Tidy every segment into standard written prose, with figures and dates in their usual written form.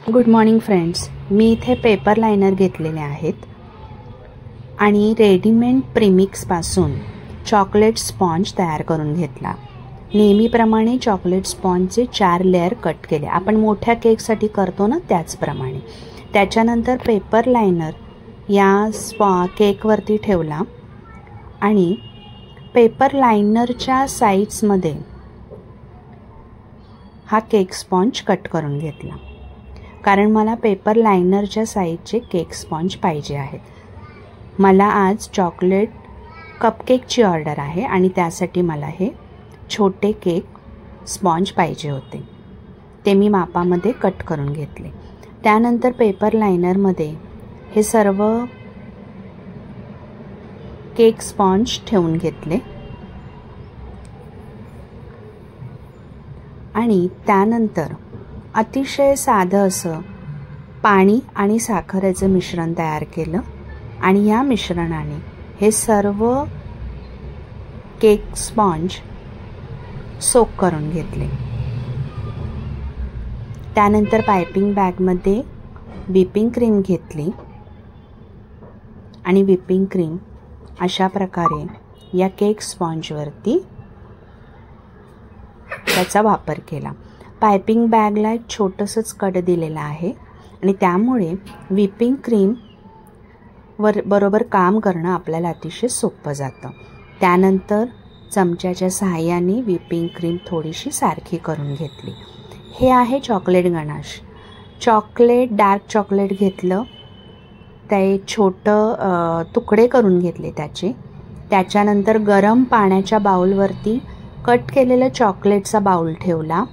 Good morning friends, मी इथे paper liner घेतलेले आहेत आणि रेडीमेड प्रीमिक्सपासून चॉकलेट स्पॉन्ज तयार करून घेतला। नेहमीप्रमाणे चॉकलेट स्पॉन्जचे 4 लेयर कट केले, आपण मोठ्या केकसाठी करतो ना त्याचप्रमाणे। त्याच्यानंतर पेपर लायनर या केकवरती ठेवला आणि पेपर लायनरच्या साइड्समध्ये हा केक स्पॉन्ज कट करून घेतला, कारण मला पेपर लायनरच्या साइजचे केक स्पॉन्ज पाहिजे आहेत। मला आज चॉकलेट कपकेकची ऑर्डर आहे आणि त्यासाठी मला हे छोटे केक स्पॉन्ज पाहिजे होते, ते मी मापामध्ये कट करून घेतले। त्यानंतर पेपर लायनरमध्ये हे सर्व केक स्पॉन्ज ठेवून घेतले आणि त्यानंतर अतिशय साधं असं पाणी आणि साखरेचं मिश्रण तयार केलं आणि या मिश्रणाने हे सर्व केक स्पॉन्ज सोक करून घेतले। त्यानंतर पायपिंग बॅगमध्ये व्हिपिंग क्रीम घेतली आणि व्हिपिंग क्रीम अशा प्रकारे या केक स्पॉन्जवरती त्याचा वापर केला। पायपिंग बॅगला एक छोटंसंच कट दिलेला आहे आणि त्यामुळे व्हिपिंग क्रीम बरोबर काम करणं आपल्याला अतिशय सोपं जातं। त्यानंतर चमच्याच्या सहाय्याने व्हिपिंग क्रीम थोडीशी सारखी करून घेतली। हे आहे चॉकलेट गणाश। डार्क चॉकलेट घेतलं, ते छोटं तुकडे करून घेतले त्याच्यानंतर गरम पाण्याच्या बाउलवरती कट केलेलं चॉकलेटचा बाउल ठेवला,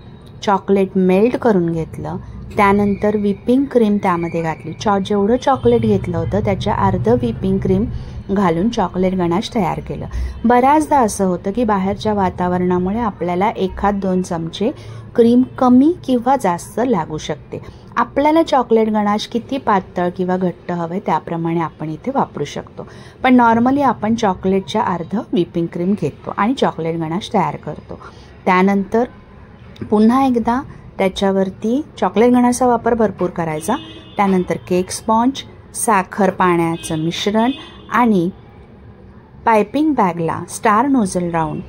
चॉकलेट मेल्ट करून घेतलं, त्यानंतर व्हिपिंग क्रीम त्यामध्ये घातली। जेवढं चॉकलेट घेतलं होतं त्याच्या अर्ध व्हिपिंग क्रीम घालून चॉकलेट गणाश तयार केलं। बऱ्याचदा असं होतं की बाहेरच्या वातावरणामुळे आपल्याला 1-2 चमचे क्रीम कमी किंवा जास्त लागू शकते। आपल्याला चॉकलेट गणाश किती पातळ किंवा घट्ट हवे त्याप्रमाणे आपण इथे वापरू शकतो, पण नॉर्मली आपण चॉकलेटच्या अर्ध व्हिपिंग क्रीम घेतो आणि चॉकलेट गणाश तयार करतो। त्यानंतर पुन्हा एकदा त्याच्यावरती चॉकलेट गणाशचा वापर भरपूर करायचा। त्यानंतर केक स्पॉन्ज, साखर पाण्याचं मिश्रण आणि पायपिंग बॅगला स्टार नोझल राऊंड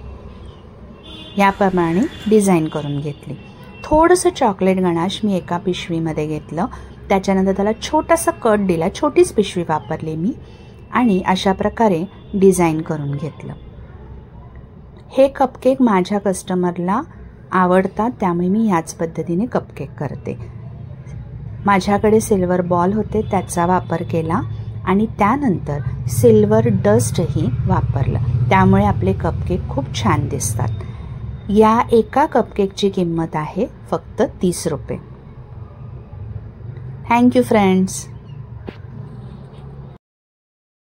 याप्रमाणे डिझाईन करून घेतली। थोडंसं चॉकलेट गणाश मी एका पिशवीमध्ये घेतलं, त्याच्यानंतर त्याला छोटासा कट दिला, छोटीच पिशवी वापरली मी आणि अशा प्रकारे डिझाईन करून घेतलं। हे कपकेक माझ्या कस्टमरला आवडतात, त्यामुळे मी ह्याच पद्धतीने कपकेक करते। माझ्याकडे सिल्वर बॉल होते, त्याचा वापर केला आणि त्यानंतर सिल्वर डस्टही वापरलं, त्यामुळे आपले कपकेक खूप छान दिसतात। या एका कपकेकची किंमत आहे फक्त 30 रुपये। Thank you friends.